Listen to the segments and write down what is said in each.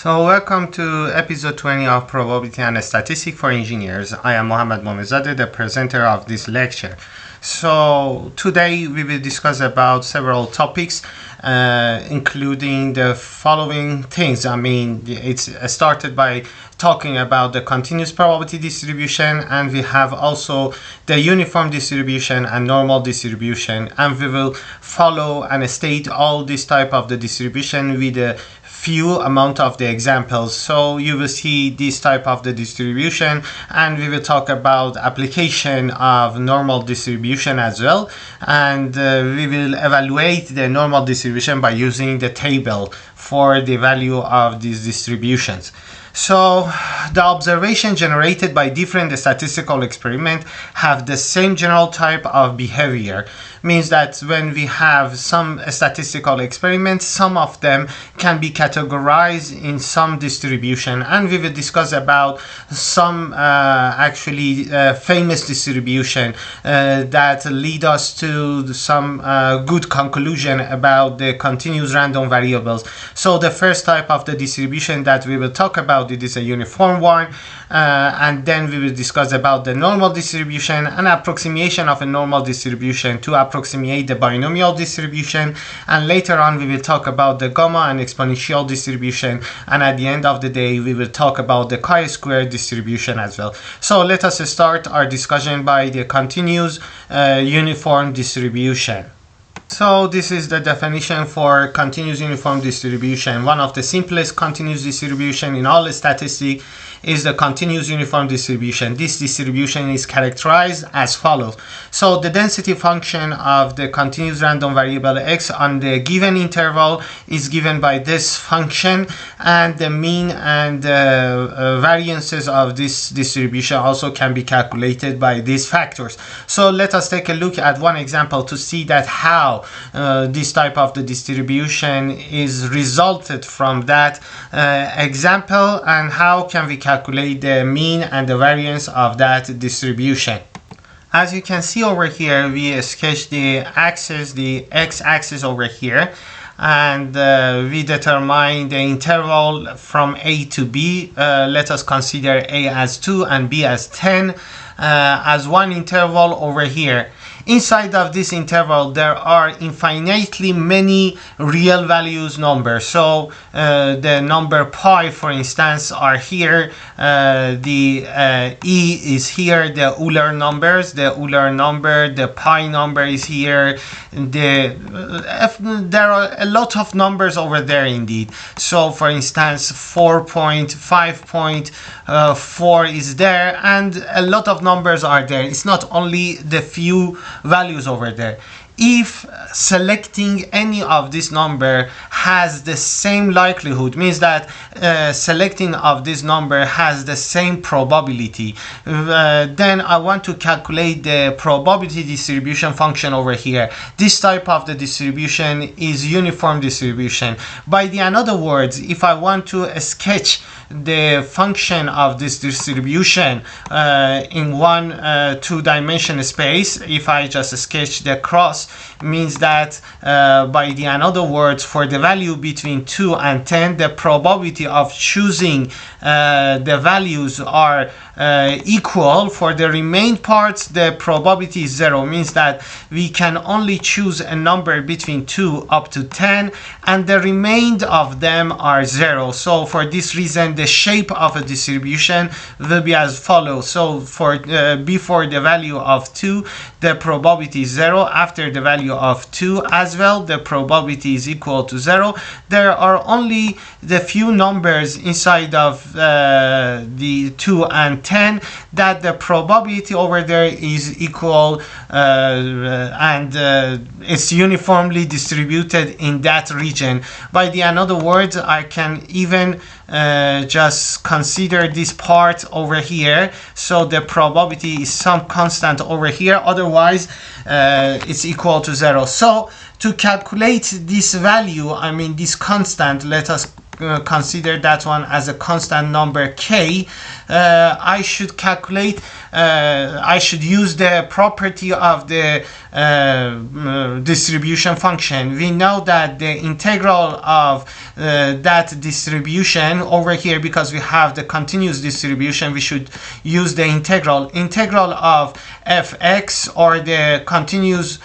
So welcome to episode 20 of Probability and Statistics for Engineers. I am Mohammad Momezadeh, the presenter of this lecture. So today we will discuss about several topics, including the following things. It's started by talking about the continuous probability distribution, and we have also the uniform distribution and normal distribution, and we will follow and state all this type of the distribution with a few amount of the examples. So you will see this type of the distribution, and we will talk about application of normal distribution as well, and we will evaluate the normal distribution by using the table for the value of these distributions. So the observation generated by different statistical experiments have the same general type of behavior. Means that when we have some statistical experiments, some of them can be categorized in some distribution, and we will discuss about some famous distribution that lead us to some good conclusion about the continuous random variables. So the first type of the distribution that we will talk about, it is a uniform one, and then we will discuss about the normal distribution and approximation of a normal distribution to approximate the binomial distribution, and later on we will talk about the gamma and exponential distribution, and at the end of the day we will talk about the chi-square distribution as well. So let us start our discussion by the continuous uniform distribution. So this is the definition for continuous uniform distribution. One of the simplest continuous distribution in all statistics is the continuous uniform distribution. This distribution is characterized as follows. So the density function of the continuous random variable x on the given interval is given by this function, and the mean and variances of this distribution also can be calculated by these factors. So let us take a look at one example to see that how this type of the distribution is resulted from that example, and how can we calculate the mean and the variance of that distribution. As you can see over here, we sketch the axis, the x-axis over here, and we determine the interval from A to B. Let us consider A as 2 and B as 10 as one interval over here. Inside of this interval there are infinitely many real values numbers. So the number pi, for instance, are here, the e is here, the Euler numbers, the Euler number, the pi number is here, there are a lot of numbers over there indeed. So for instance 4.5.4 is there, and a lot of numbers are there. It's not only the few values over there. If selecting any of this number has the same likelihood, means that selecting of this number has the same probability, then I want to calculate the probability distribution function over here. This type of the distribution is uniform distribution. By the other words, if I want to sketch the function of this distribution in one two-dimensional space, if I just sketch the cross, means that by the other words, for the value between 2 and 10, the probability of choosing the values are equal. For the remaining parts, the probability is 0, means that we can only choose a number between 2 up to 10, and the remainder of them are 0. So for this reason, the shape of a distribution will be as follows. So for before the value of 2, the probability is 0. After the value of 2 as well, the probability is equal to 0. There are only the few numbers inside of the 2 and 10 that the probability over there is equal, and it's uniformly distributed in that region. By the other words, I can even just consider this part over here, so the probability is some constant over here, otherwise it's equal to 0. So to calculate this value, this constant, let us consider that one as a constant number k, I should calculate, I should use the property of the distribution function. We know that the integral of that distribution over here, because we have the continuous distribution, we should use the integral of fx, or the continuous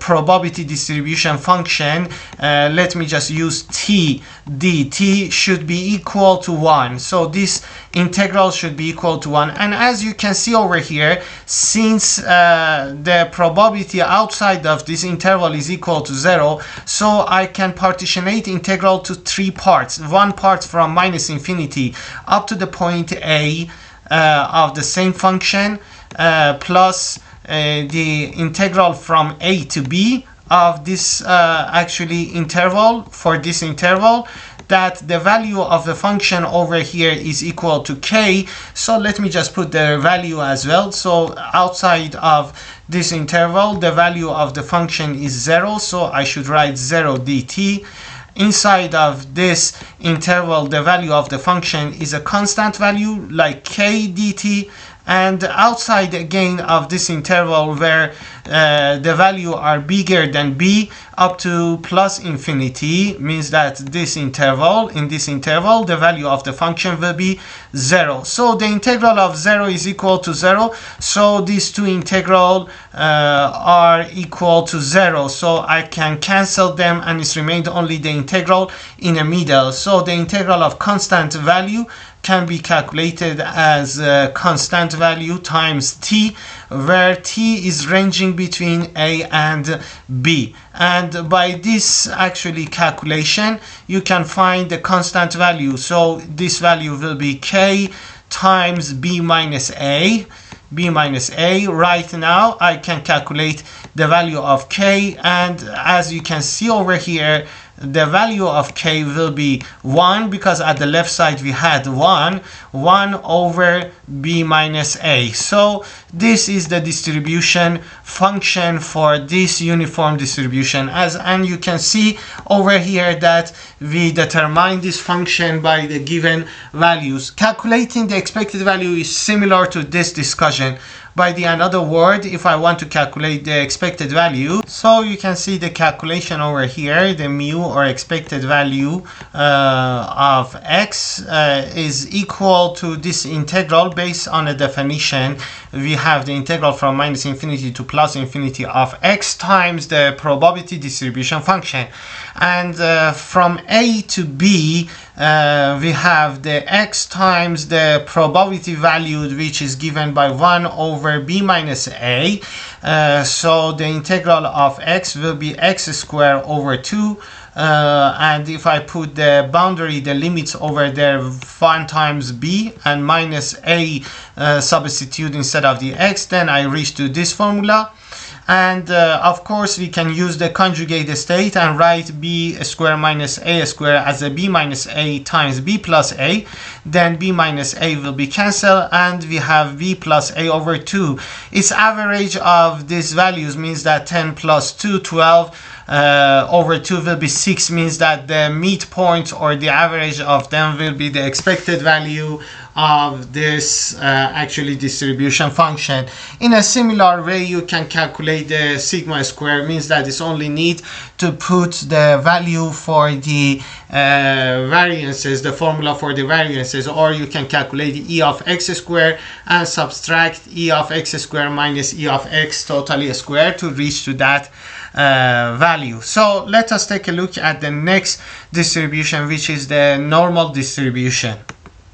probability distribution function. Let me just use t dt should be equal to 1. So this integral should be equal to 1. And as you can see over here, since the probability outside of this interval is equal to 0, so I can partitionate integral to 3 parts. One part from minus infinity up to the point a of the same function, plus the integral from a to b of this actually interval, for this interval, that the value of the function over here is equal to k. So let me just put the value as well. So outside of this interval, the value of the function is 0, so I should write 0 dt. Inside of this interval, the value of the function is a constant value like k dt, and outside again of this interval, where the value are bigger than b, up to plus infinity, means that this interval, in this interval, the value of the function will be 0. So the integral of 0 is equal to 0, so these two integral are equal to 0, so I can cancel them and it's remained only the integral in the middle. So the integral of constant value can be calculated as constant value times t, where t is ranging between a and b. And by this actually calculation, you can find the constant value. So this value will be k times b minus a. Right now I can calculate the value of k, and as you can see over here, the value of k will be 1, because at the left side we had 1 over b minus a. So this is the distribution function for this uniform distribution. And you can see over here that we determine this function by the given values. Calculating the expected value is similar to this discussion. By the another word, if I want to calculate the expected value, so you can see the calculation over here, the mu or expected value of x is equal to this integral. Based on a definition, we have the integral from minus infinity to plus infinity of x times the probability distribution function. And from a to b, we have the x times the probability value, which is given by 1 over b minus a. So the integral of x will be x squared over 2. And if I put the boundary, the limits over there, 1 times b and minus a substitute instead of the x, then I reach to this formula. And of course we can use the conjugate state and write b squared minus a squared as a b minus a times b plus a. Then b minus a will be cancelled and we have b plus a over 2. Its average of these values means that 10 plus 2, 12 over 2 will be 6, means that the midpoint or the average of them will be the expected value of this actually distribution function. In a similar way, you can calculate the sigma square, means that it's only need to put the value for the variances, the formula for the variances, or you can calculate e of x squared and subtract e of x squared minus e of x totally squared to reach to that value. So let us take a look at the next distribution, which is the normal distribution.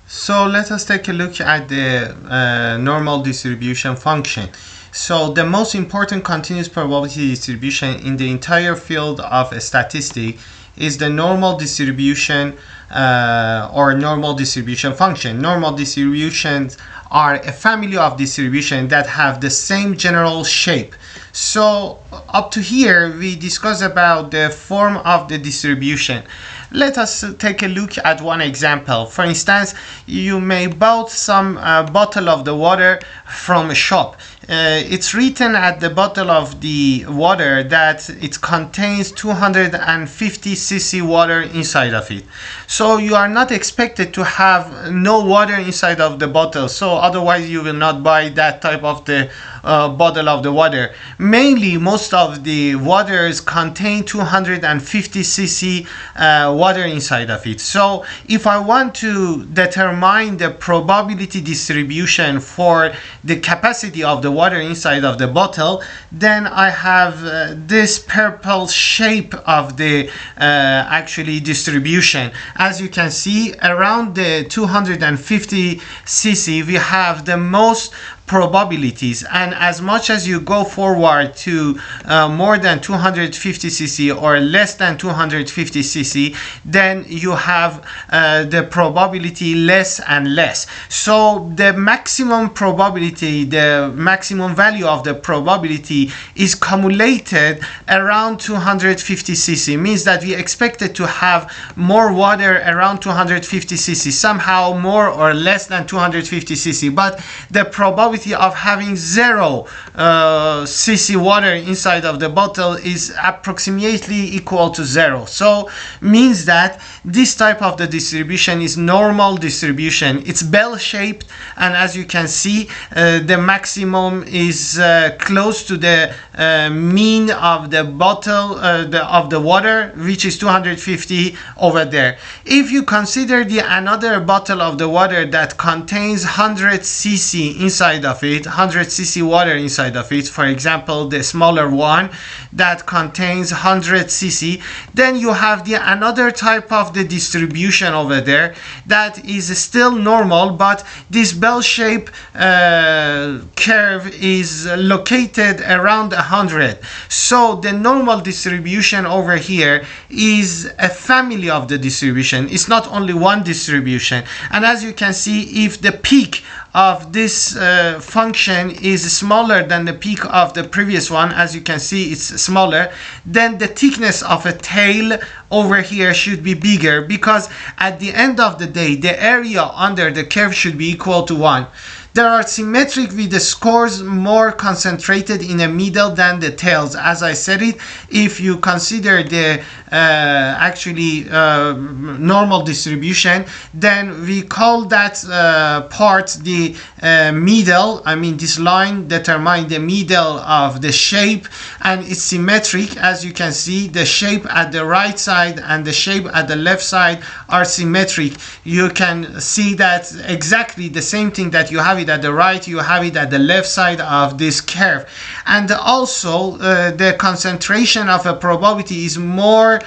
So let us take a look at the normal distribution function. So the most important continuous probability distribution in the entire field of statistics is the normal distribution or normal distribution function. Normal distributions are a family of distributions that have the same general shape. So up to here we discussed about the form of the distribution. Let us take a look at one example. For instance, you may buy some bottle of the water from a shop. it's written at the bottle of the water that it contains 250 cc water inside of it. So you are not expected to have no water inside of the bottle, so otherwise you will not buy that type of the bottle of the water. Mainly most of the waters contain 250 cc water inside of it. So if I want to determine the probability distribution for the capacity of the water inside of the bottle, then I have this purple shape of the actually distribution. As you can see, around the 250 cc we have the most probabilities, and as much as you go forward to more than 250 cc or less than 250 cc, then you have the probability less and less. So the maximum probability, the maximum value of the probability is cumulated around 250 cc, means that we expected to have more water around 250 cc, somehow more or less than 250 cc, but the probability of having 0 cc water inside of the bottle is approximately equal to 0. So means that this type of the distribution is normal distribution. It's bell shaped, and as you can see, the maximum is close to the mean of the bottle of the water, which is 250 over there. If you consider the another bottle of the water that contains 100 cc inside of it, 100 cc water inside of it, for example the smaller one that contains 100 cc, then you have the another type of the distribution over there that is still normal, but this bell shape curve is located around 100. So the normal distribution over here is a family of the distribution. It's not only one distribution, and as you can see, if the peak of this function is smaller than the peak of the previous one, as you can see it's smaller, then the thickness of a tail over here should be bigger, because at the end of the day the area under the curve should be equal to 1. There are symmetric with the scores more concentrated in the middle than the tails. As I said it, if you consider the normal distribution, then we call that part the middle. I mean, this line determines the middle of the shape, and it's symmetric. As you can see, the shape at the right side and the shape at the left side are symmetric. You can see that exactly the same thing that you have it at the right, you have it at the left side of this curve. And also the concentration of a probability is more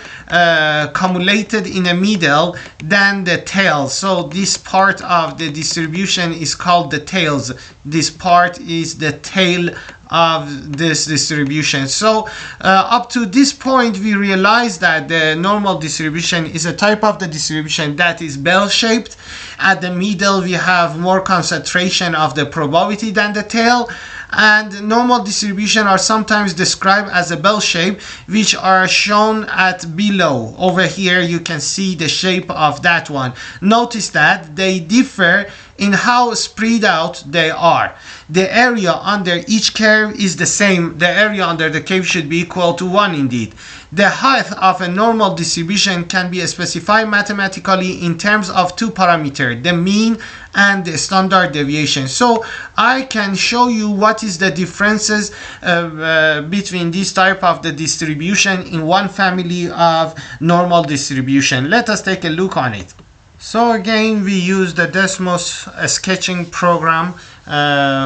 cumulated in the middle than the tail. So this part of the distribution is called the tails. This part is the tail of this distribution. So up to this point we realize that the normal distribution is a type of the distribution that is bell shaped. At the middle we have more concentration of the probability than the tail, and normal distribution are sometimes described as a bell shape, which are shown at below. Over here you can see the shape of that one. Notice that they differ in how spread out they are. The area under each curve is the same. The area under the curve should be equal to 1 indeed. The height of a normal distribution can be specified mathematically in terms of two parameters, the mean and the standard deviation. So I can show you what is the differences between this type of the distribution in one family of normal distribution. Let us take a look on it. So again, we use the Desmos sketching program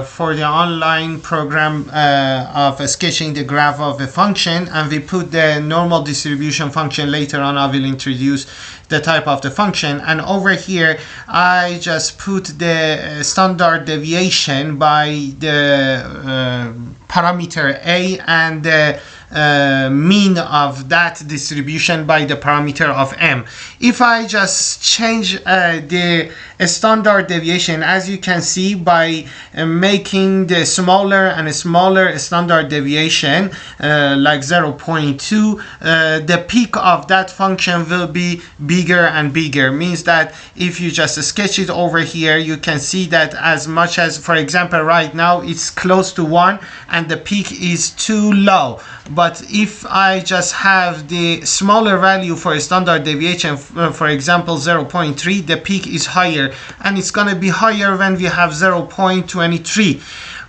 for the online program of sketching the graph of a function, and we put the normal distribution function. Later on I will introduce the type of the function, and over here I just put the standard deviation by the parameter a and the mean of that distribution by the parameter of m. If I just change the standard deviation, as you can see by making the smaller and smaller standard deviation, like 0.2, the peak of that function will be bigger and bigger. Means that if you just sketch it over here, you can see that as much as, for example, right now it's close to 1 and the peak is too low. But if I just have the smaller value for a standard deviation, for example 0.3, the peak is higher, and it's going to be higher when we have 0.23.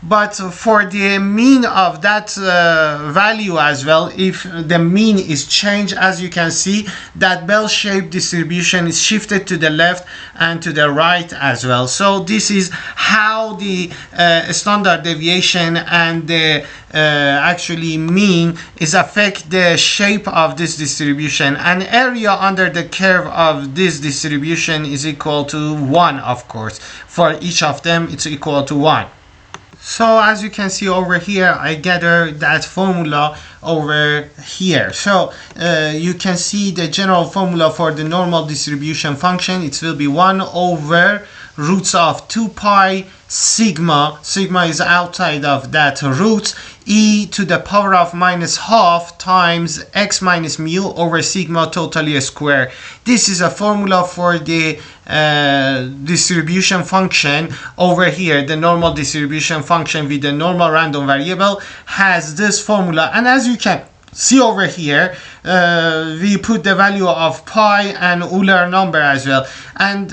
But for the mean of that value as well, if the mean is changed, as you can see, that bell-shaped distribution is shifted to the left and to the right as well. So this is how the standard deviation and the actually mean is affect the shape of this distribution. And area under the curve of this distribution is equal to 1, of course. For each of them, it's equal to 1. So as you can see over here, I gathered that formula over here. So you can see the general formula for the normal distribution function. It will be 1 over roots of 2 pi sigma. Sigma is outside of that root. E to the power of minus half times x minus mu over sigma totally square. This is a formula for the distribution function over here. The normal distribution function with the normal random variable has this formula, and as you can see over here, we put the value of pi and Euler number as well. And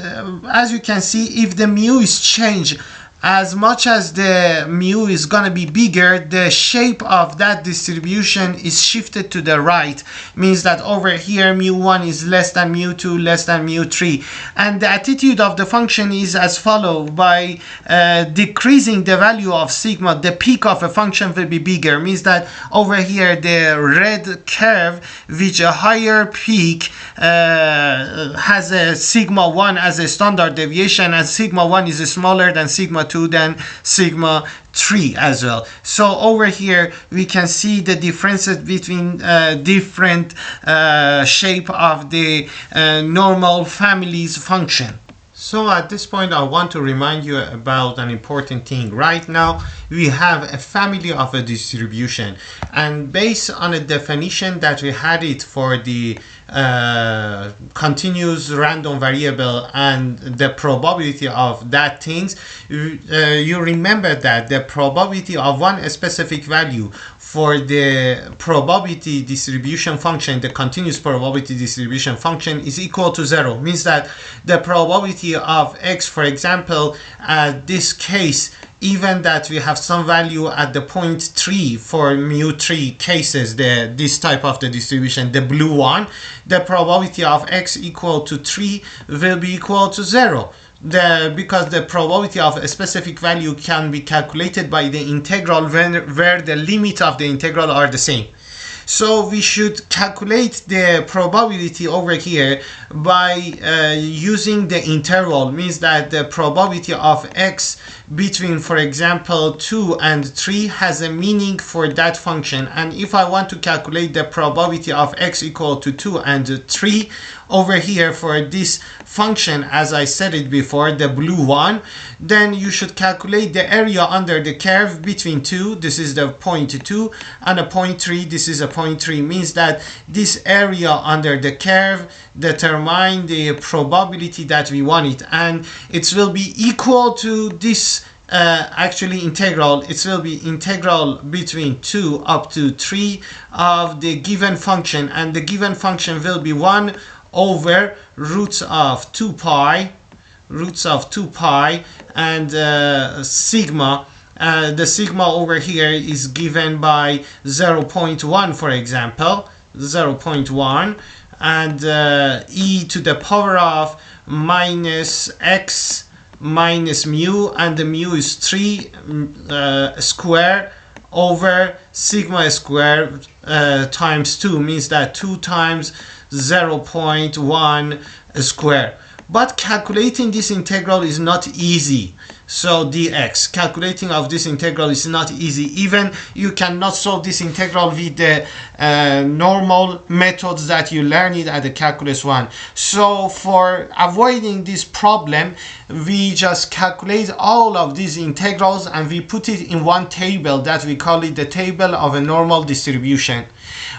as you can see, if the mu is changed, as much as the mu is gonna be bigger, the shape of that distribution is shifted to the right. Means that over here mu1 is less than mu2, less than mu3. And the attitude of the function is as follows: by decreasing the value of sigma, the peak of a function will be bigger. Means that over here the red curve with a higher peak has a sigma 1 as a standard deviation, and sigma 1 is smaller than sigma 2 than sigma 3 as well. So over here we can see the differences between different shape of the normal families function. So at this point I want to remind you about an important thing. Right now we have a family of a distribution, and based on a definition that we had it for the continuous random variable and the probability of that things, you remember that the probability of one specific value for the probability distribution function, the continuous probability distribution function, is equal to 0. Means that the probability of x, for example, at this case, even that we have some value at the point 3 for mu3 cases, this type of the distribution, the blue one, the probability of x equal to 3 will be equal to 0. Because the probability of a specific value can be calculated by the integral where the limit of the integral are the same. So we should calculate the probability over here by using the interval. Means that the probability of x between, for example, 2 and 3 has a meaning for that function. And if I want to calculate the probability of x equal to 2 and 3 over here for this function, as I said it before, the blue one, then you should calculate the area under the curve between 2, this is the point 2, and a point 3, this is a point 3. Means that this area under the curve determine the probability that we want it, and it will be equal to this actually integral. It will be integral between 2 up to 3 of the given function, and the given function will be 1 over roots of 2 pi and sigma. The sigma over here is given by 0.1, for example, 0.1, and e to the power of minus x minus mu, and the mu is 3 square over sigma square times 2. Means that 2 times 0.1 square. but calculating this integral is not easy. So dx, calculating of this integral is not easy. Even you cannot solve this integral with the normal methods that you learned it at the calculus 1. So for avoiding this problem, we just calculate all of these integrals and we put it in one table that we call it the table of a normal distribution.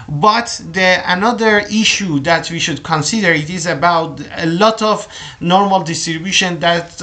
But another issue that we should consider, it is about a lot of normal distribution that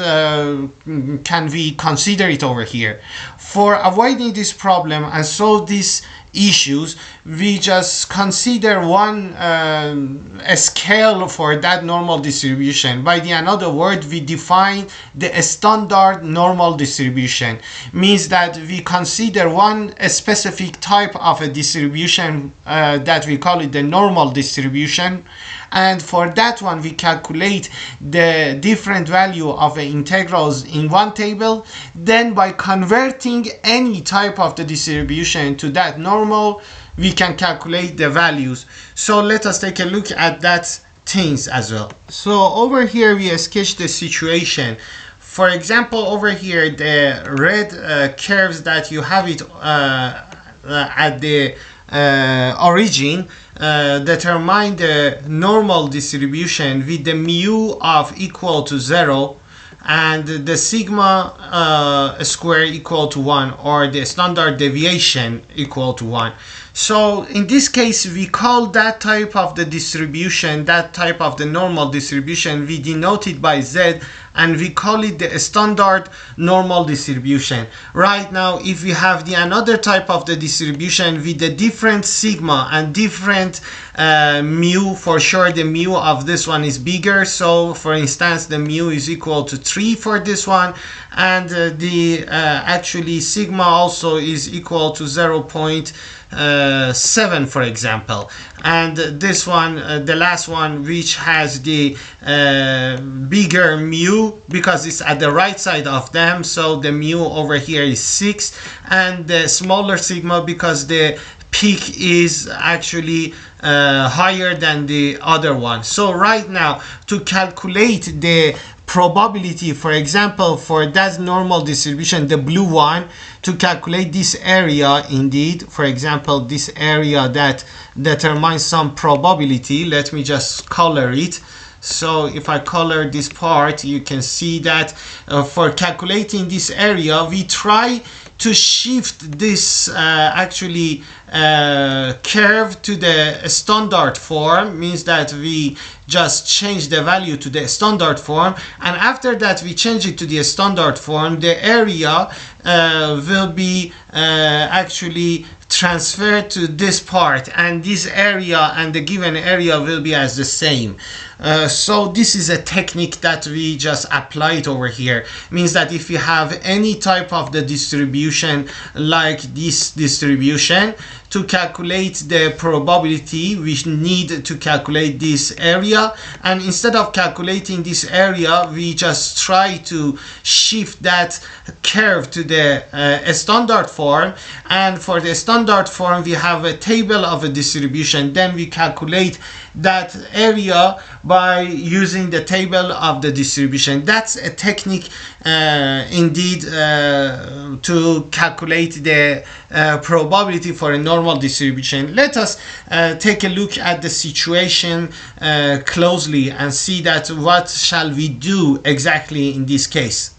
can we consider it over here. For avoiding this problem and solve these issues, we just consider one a scale for that normal distribution. By the another word, we define the standard normal distribution. Means that we consider one specific type of a distribution that we call it the normal distribution, and for that one we calculate the different value of the integrals in one table. Then by converting any type of the distribution to that normal, we can calculate the values. So let us take a look at that things as well. So over here we sketch the situation. For example, over here the red curves that you have it at the origin determine the normal distribution with the mu of equal to 0 and the sigma square equal to 1, or the standard deviation equal to 1. So in this case we call that type of the distribution, that type of the normal distribution, we denote it by z, and we call it the standard normal distribution. Right now, if we have the another type of the distribution with the different sigma and different mu, for sure the mu of this one is bigger. So for instance, the mu is equal to 3 for this one, and the actually sigma also is equal to 0.7 for example. And this one, the last one, which has the bigger mu because it's at the right side of them, so the mu over here is 6, and the smaller sigma because the peak is actually higher than the other one. So right now, to calculate the probability, for example, for that normal distribution, the blue one, to calculate this area, indeed, for example, this area that determines some probability, let me just color it. So if I color this part, you can see that for calculating this area, we try to shift this actually curve to the standard form. Means that we just change the value to the standard form, and after that we change it to the standard form, the area will be actually transferred to this part, and this area and the given area will be as the same. So this is a technique that we just applied over here. Means that if you have any type of the distribution like this distribution, to calculate the probability we need to calculate this area, and instead of calculating this area we just try to shift that curve to the standard form, and for the standard form we have a table of a distribution. Then we calculate that area by using the table of the distribution. That's a technique indeed to calculate the probability for a normal distribution. Let us take a look at the situation closely and see that what shall we do exactly in this case.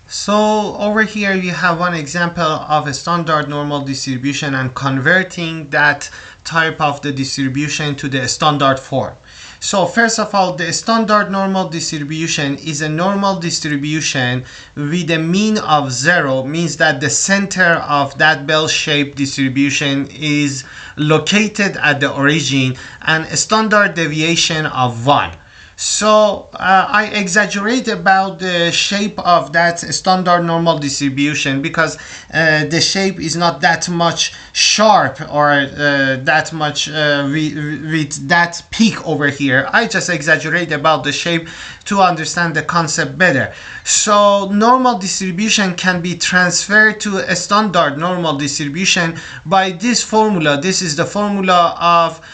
So over here you have one example of a standard normal distribution and converting that type of the distribution to the standard form. So first of all, the standard normal distribution is a normal distribution with a mean of 0, means that the center of that bell-shaped distribution is located at the origin, and a standard deviation of 1. So I exaggerate about the shape of that standard normal distribution because the shape is not that much sharp or that much with that peak over here. I just exaggerate about the shape to understand the concept better. So normal distribution can be transferred to a standard normal distribution by this formula. This is the formula of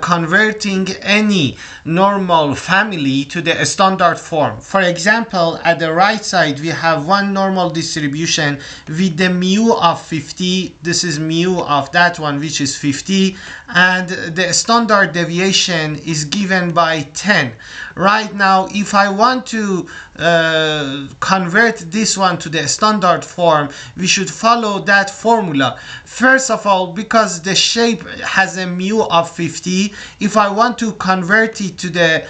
converting any normal family to the standard form. For example, at the right side we have one normal distribution with the mu of 50. This is mu of that one, which is 50, and the standard deviation is given by 10. Right now, if I want to convert this one to the standard form, we should follow that formula. First of all, because the shape has a mu of 50, if I want to convert it to the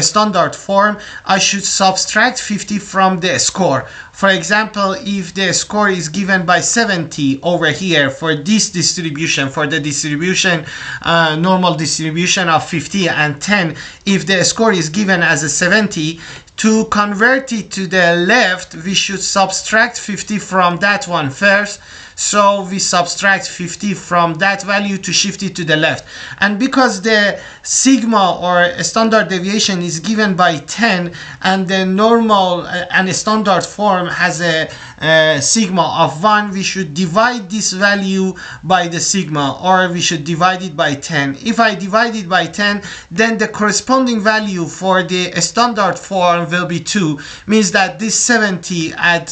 standard form, I should subtract 50 from the score. For example, if the score is given by 70 over here for this distribution, for the distribution, normal distribution of 50 and 10, if the score is given as a 70, to convert it to the left, we should subtract 50 from that one first. So we subtract 50 from that value to shift it to the left. And because the sigma or standard deviation is given by 10 and the normal and standard form has a sigma of 1, we should divide this value by the sigma, or we should divide it by 10. If I divide it by 10, then the corresponding value for the standard form will be 2. Means that this 70 at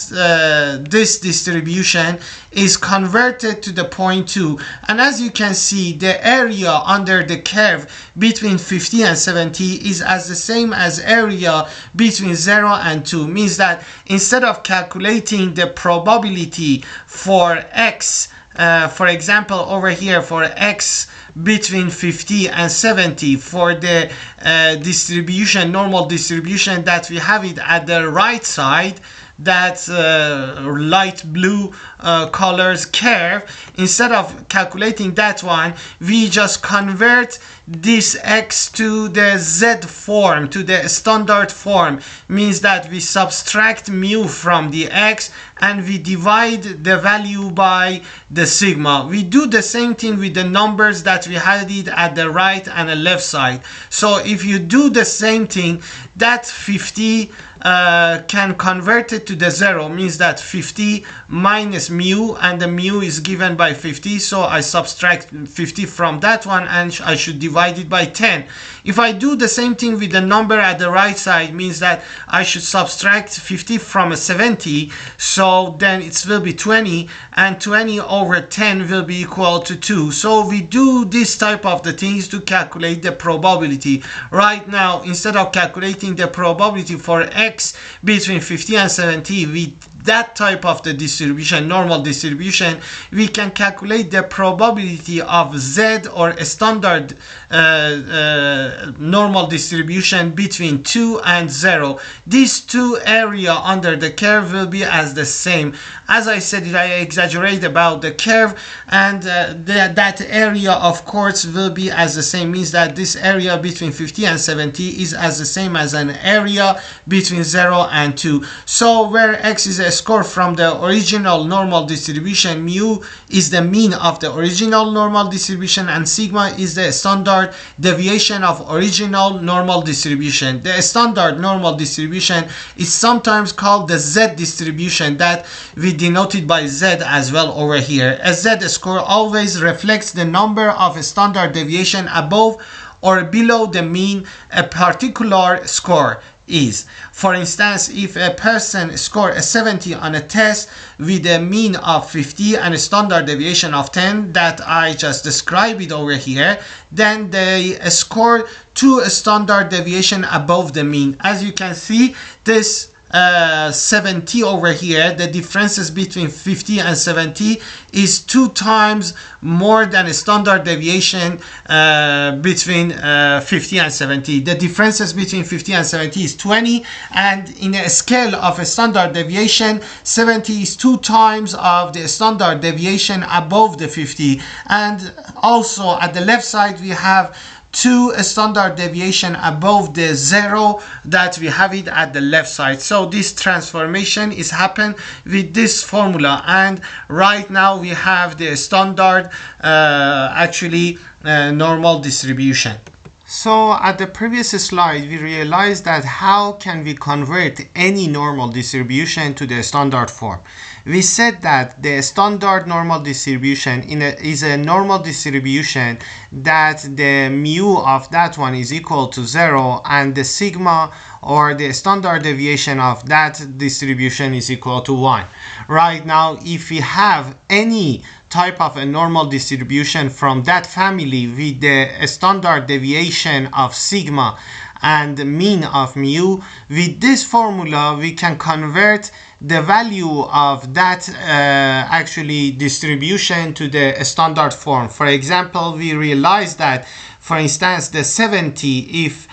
this distribution is converted to the point 2. And as you can see, the area under the curve between 50 and 70 is as the same as area between 0 and 2. Means that instead of calculating the probability for x, for example over here for x between 50 and 70 for the distribution, normal distribution that we have it at the right side, that light blue colors curve, instead of calculating that one, we just convert this x to the z form, to the standard form. Means that we subtract mu from the x and we divide the value by the sigma. We do the same thing with the numbers that we had it at the right and the left side. So if you do the same thing, that 50 can convert it to the 0. Means that 50 minus mu, and the mu is given by 50, so I subtract 50 from that one and I should divide it by 10. If I do the same thing with the number at the right side, means that I should subtract 50 from a 70, so then it will be 20, and 20 over 10 will be equal to 2. So we do this type of the things to calculate the probability. Right now, instead of calculating the probability for x between 50 and 70 with that type of the distribution, normal distribution, we can calculate the probability of z or a standard normal distribution between 2 and 0. These two area under the curve will be as the same. As I said, I exaggerate about the curve, and that area of course will be as the same. Means that this area between 50 and 70 is as the same as an area between 0 and 2. So where x is a score from the original normal distribution, mu is the mean of the original normal distribution, and sigma is the standard deviation of original normal distribution. The standard normal distribution is sometimes called the z distribution, that we denoted by z as well over here. A z score always reflects the number of standard deviation above or below the mean a particular score is. For instance, if a person scored a 70 on a test with a mean of 50 and a standard deviation of 10 that I just described it over here, then they scored 2 standard deviation above the mean. As you can see, this 70 over here, the differences between 50 and 70 is 2 times more than a standard deviation between 50 and 70. The differences between 50 and 70 is 20, and in a scale of a standard deviation, 70 is 2 times of the standard deviation above the 50. And also at the left side we have 2 standard deviation above the 0 that we have it at the left side. So this transformation is happened with this formula, and right now we have the standard normal distribution. So at the previous slide, we realized that how can we convert any normal distribution to the standard form. We said that the standard normal distribution is a normal distribution that the mu of that one is equal to 0 and the sigma or the standard deviation of that distribution is equal to 1. Right now, if we have any type of a normal distribution from that family with the standard deviation of sigma and the mean of mu, with this formula we can convert the value of that actually distribution to the standard form. For example, we realize that, for instance, the 70, if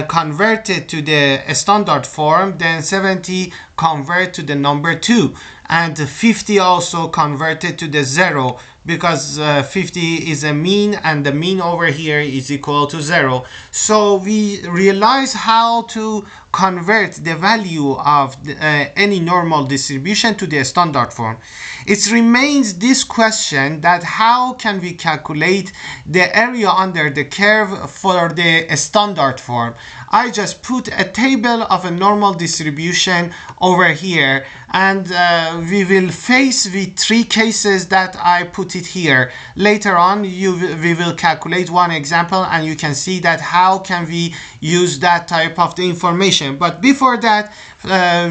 converted to the standard form, then 70 convert to the number 2, and 50 also converted to the 0, because 50 is a mean and the mean over here is equal to 0. So we realize how to convert the value of any normal distribution to the standard form. It remains this question that how can we calculate the area under the curve for the standard form. I just put a table of a normal distribution over here, and we will face with 3 cases that I put it here. Later on we will calculate one example and you can see that how can we use that type of the information. But before that,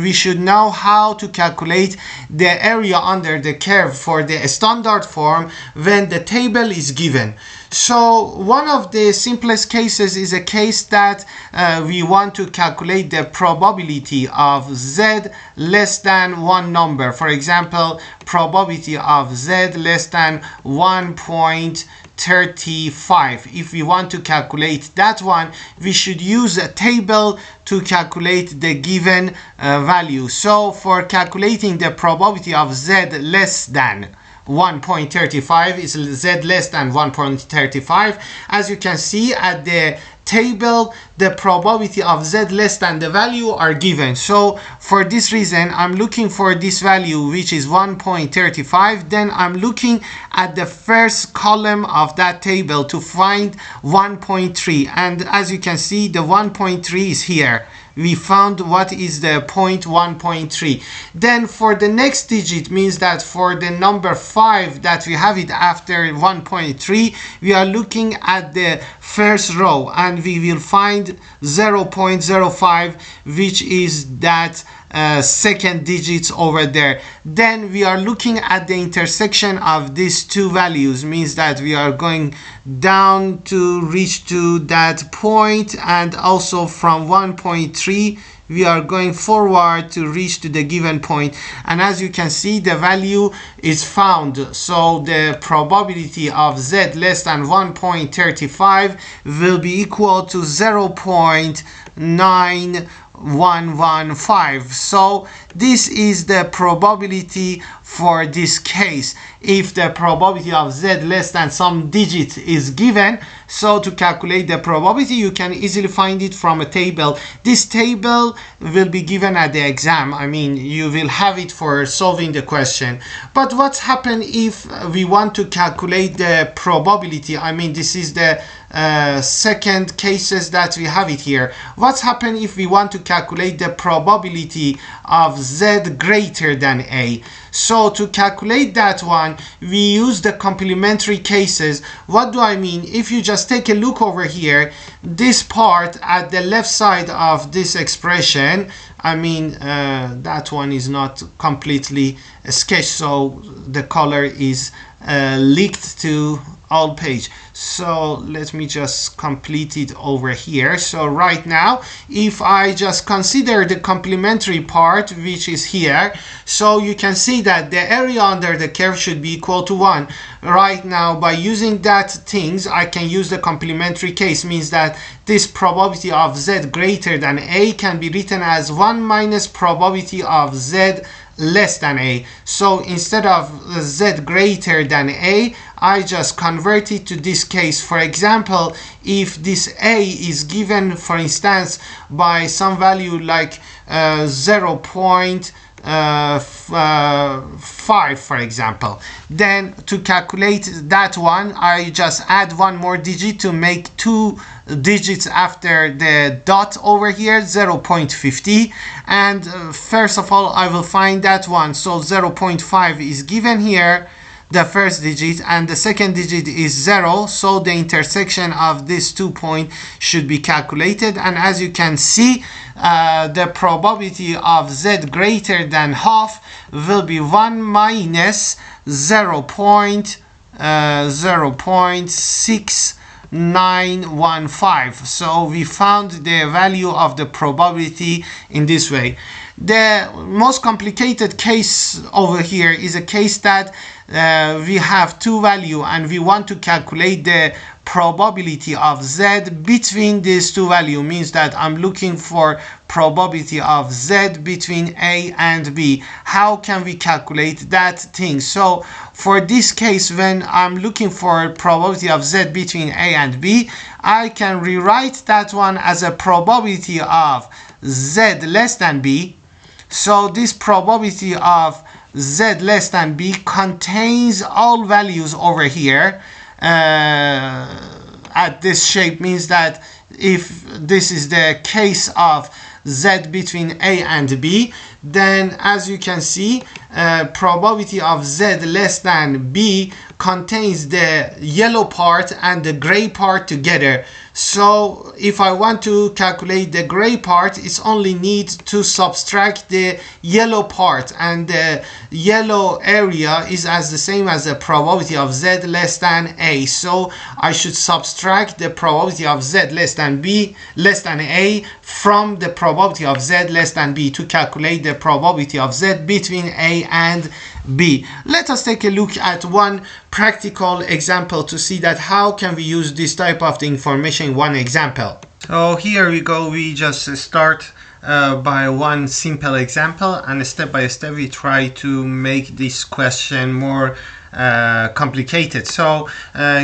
we should know how to calculate the area under the curve for the standard form when the table is given. So one of the simplest cases is a case that we want to calculate the probability of z less than one number. For example, probability of z less than 1.35. If we want to calculate that one, we should use a table to calculate the given value. So for calculating the probability of z less than 1.35 is z less than 1.35. As you can see at the table, the probability of z less than the value are given. So for this reason, I'm looking for this value, which is 1.35. Then I'm looking at the first column of that table to find 1.3. And as you can see, the 1.3 is here. We found what is the point 1.3. Then for the next digit, means that for the number 5 that we have it after 1.3, we are looking at the first row and we will find 0.05, which is that second digits over there. Then we are looking at the intersection of these two values, means that we are going down to reach to that point, and also from 1.3 we are going forward to reach to the given point. And as you can see, the value is found. So the probability of z less than 1.35 will be equal to 0.9115. So this is the probability for this case. If the probability of z less than some digit is given, so to calculate the probability, you can easily find it from a table. This table will be given at the exam. I mean, you will have it for solving the question. But what's happened if we want to calculate the probability? I mean, this is the second cases that we have it here. What's happened if we want to calculate the probability of z greater than a? So to calculate that one, we use the complementary cases. What do I mean? If you just take a look over here, this part at the left side of this expression, I mean, that one is not completely sketched, so the color is leaked to all page. So let me just complete it over here. So right now, if I just consider the complementary part, which is here, so you can see that the area under the curve should be equal to 1. Right now, by using that things, I can use the complementary case, means that this probability of z greater than a can be written as 1 minus probability of z less than a. So instead of z greater than a, I just convert it to this case. For example, if this a is given, for instance, by some value like 0.05, 5, for example. Then to calculate that one, I just add one more digit to make 2 digits after the dot over here, 0.50. And first of all, I will find that one. So 0.5 is given here, the first digit, and the second digit is 0, so the intersection of these 2 points should be calculated. And as you can see, the probability of z greater than half will be 1 minus 0.6915. So we found the value of the probability in this way. The most complicated case over here is a case that we have two values and we want to calculate the probability of z between these two values. Means that I'm looking for probability of z between a and b. How can we calculate that thing? So for this case, when I'm looking for probability of z between a and b, I can rewrite that one as a probability of z less than b. So this probability of z less than b contains all values over here at this shape. Means that if this is the case of z between a and b, then as you can see, probability of z less than b contains the yellow part and the gray part together. So if I want to calculate the gray part, it's only need to subtract the yellow part, and the yellow area is as the same as the probability of z less than a. So I should subtract the probability of z less than b less than a from the probability of z less than b to calculate the probability of z between a and b. Let us take a look at one practical example to see that how can we use this type of the information in one example. So here we go, we just start by one simple example, and step by step we try to make this question more complicated. So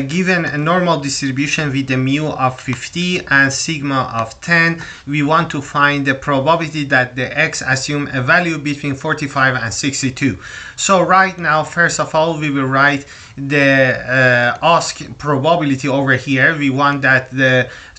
given a normal distribution with a mu of 50 and sigma of 10, we want to find the probability that the x assume a value between 45 and 62. So right now, first of all, we will write the ask probability over here. We want that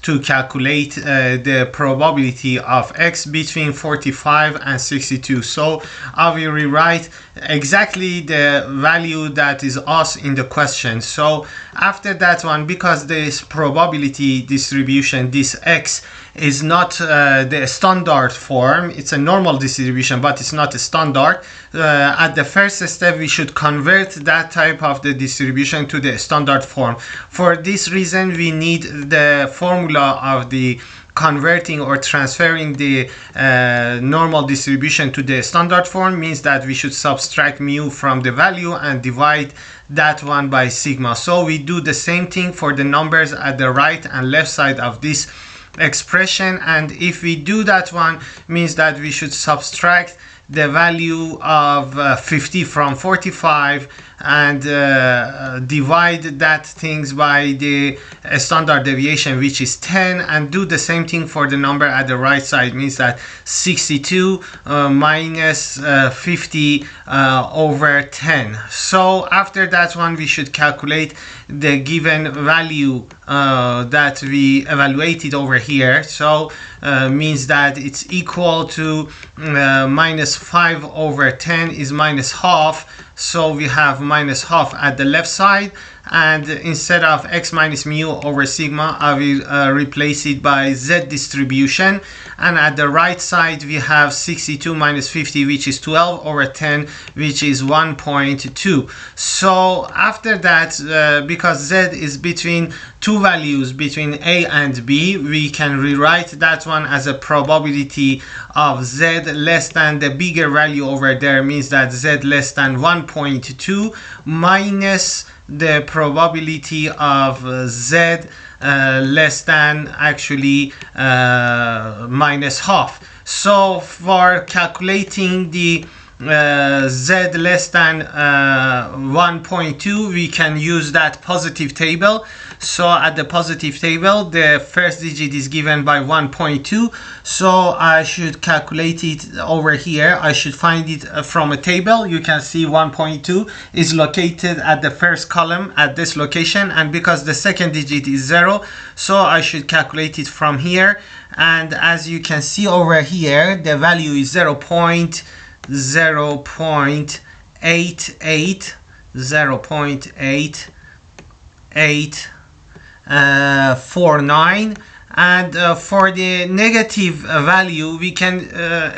to calculate the probability of x between 45 and 62. So I will rewrite exactly the value that is asked in the question. So after that one, because this probability distribution, this x, is not the standard form, it's a normal distribution, but it's not a standard. At the first step, we should convert that type of the distribution to the standard form. For this reason, we need the formula of the converting or transferring the normal distribution to the standard form. Means that we should subtract mu from the value and divide that one by sigma. So we do the same thing for the numbers at the right and left side of this expression, and if we do that one, means that we should subtract the value of 50 from 45 and divide that things by the standard deviation, which is 10, and do the same thing for the number at the right side. Means that 62 minus 50 over 10. So after that one, we should calculate the given value that we evaluated over here. So means that it's equal to minus 5 over 10 is minus half. So we have minus half at the left side, and instead of x minus mu over sigma, I will replace it by z distribution, and at the right side we have 62 minus 50, which is 12 over 10, which is 1.2. So after that, because z is between two values between a and b, we can rewrite that one as a probability of z less than the bigger value over there. Means that z less than 1.2 minus the probability of z less than actually minus half. So for calculating the z less than 1.2, we can use that positive table. So at the positive table, the first digit is given by 1.2. So I should calculate it over here. I should find it from a table. You can see 1.2 is located at the first column at this location, and because the second digit is 0, so I should calculate it from here. And as you can see over here, the value is 0.88 0.8849, and for the negative value we can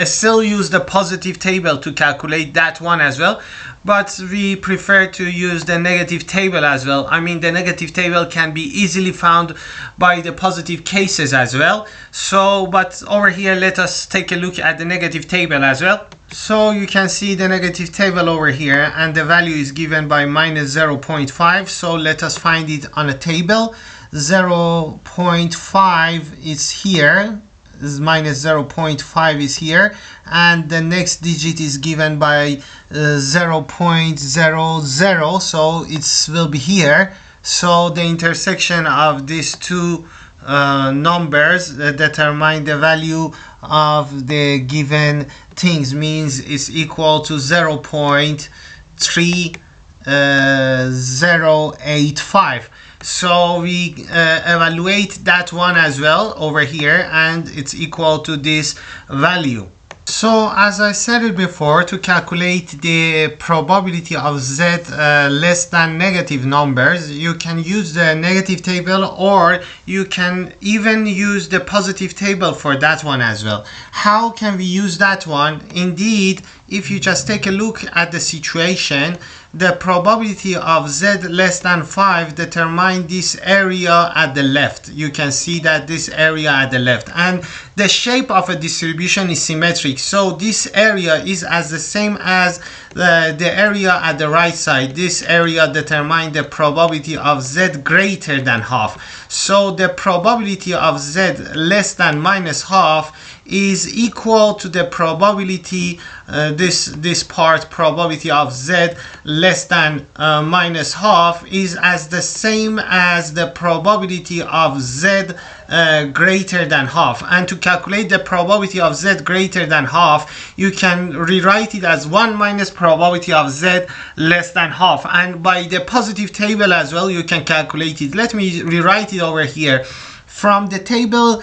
still use the positive table to calculate that one as well, but we prefer to use the negative table as well. I mean, the negative table can be easily found by the positive cases as well. So but over here, let us take a look at the negative table as well. So you can see the negative table over here, and the value is given by minus 0.5. So let us find it on a table. 0.5 is here, is minus 0.5 is here, and the next digit is given by 0.00, so it will be here. So the intersection of these two numbers determine the value of the given things, means it's equal to 0.3085. So we evaluate that one as well over here, and it's equal to this value. So as I said it before, to calculate the probability of z less than negative numbers, you can use the negative table, or you can even use the positive table for that one as well. How can we use that one? Indeed, if you just take a look at the situation, the probability of z less than 5 determine this area at the left. You can see that this area at the left, and the shape of a distribution is symmetric, so this area is as the same as the area at the right side. This area determines the probability of z greater than half. So the probability of z less than minus half is equal to the probability, this part, probability of z less than minus half, is as the same as the probability of z greater than half. And to calculate the probability of z greater than half, you can rewrite it as 1 minus probability of z less than half, and by the positive table as well you can calculate it. Let me rewrite it over here. From the table,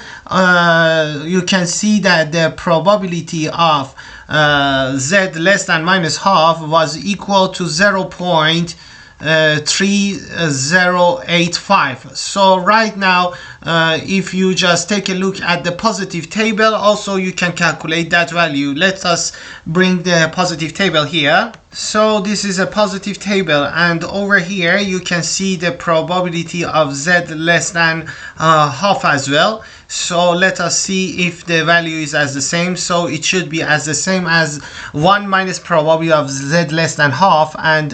you can see that the probability of z less than minus half was equal to 0.3085. So right now, if you just take a look at the positive table, also you can calculate that value. Let us bring the positive table here. So this is a positive table, and over here you can see the probability of z less than half as well. So let us see if the value is as the same. So it should be as the same as 1 minus probability of z less than half, and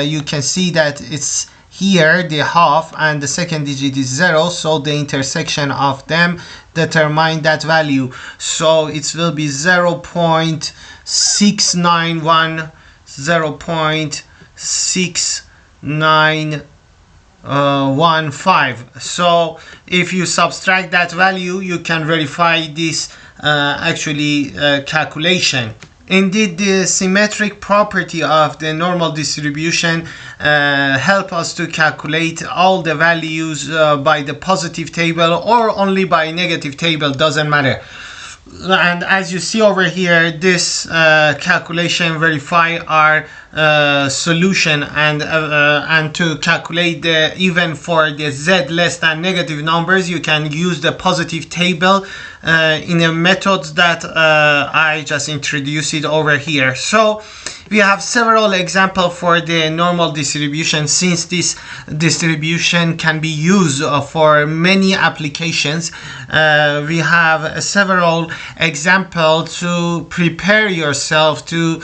you can see that it's here the half and the second digit is 0, so the intersection of them determine that value. So it will be 0.691, 0.6915. So if you subtract that value, you can verify this calculation. Indeed, the symmetric property of the normal distribution help us to calculate all the values by the positive table or only by negative table, doesn't matter. And as you see over here, this calculation verify our solution, and to calculate the even for the z less than negative numbers, you can use the positive table in a method that I just introduced it over here. So we have several examples for the normal distribution, since this distribution can be used for many applications. We have several examples to prepare yourself to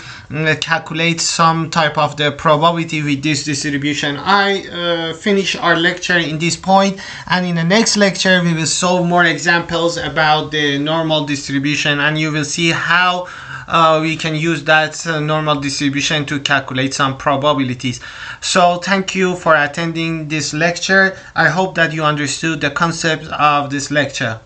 calculate some type of the probability with this distribution. I finish our lecture in this point, and in the next lecture we will solve more examples about the normal distribution, and you will see how we can use that normal distribution to calculate some probabilities. So thank you for attending this lecture. I hope that you understood the concept of this lecture.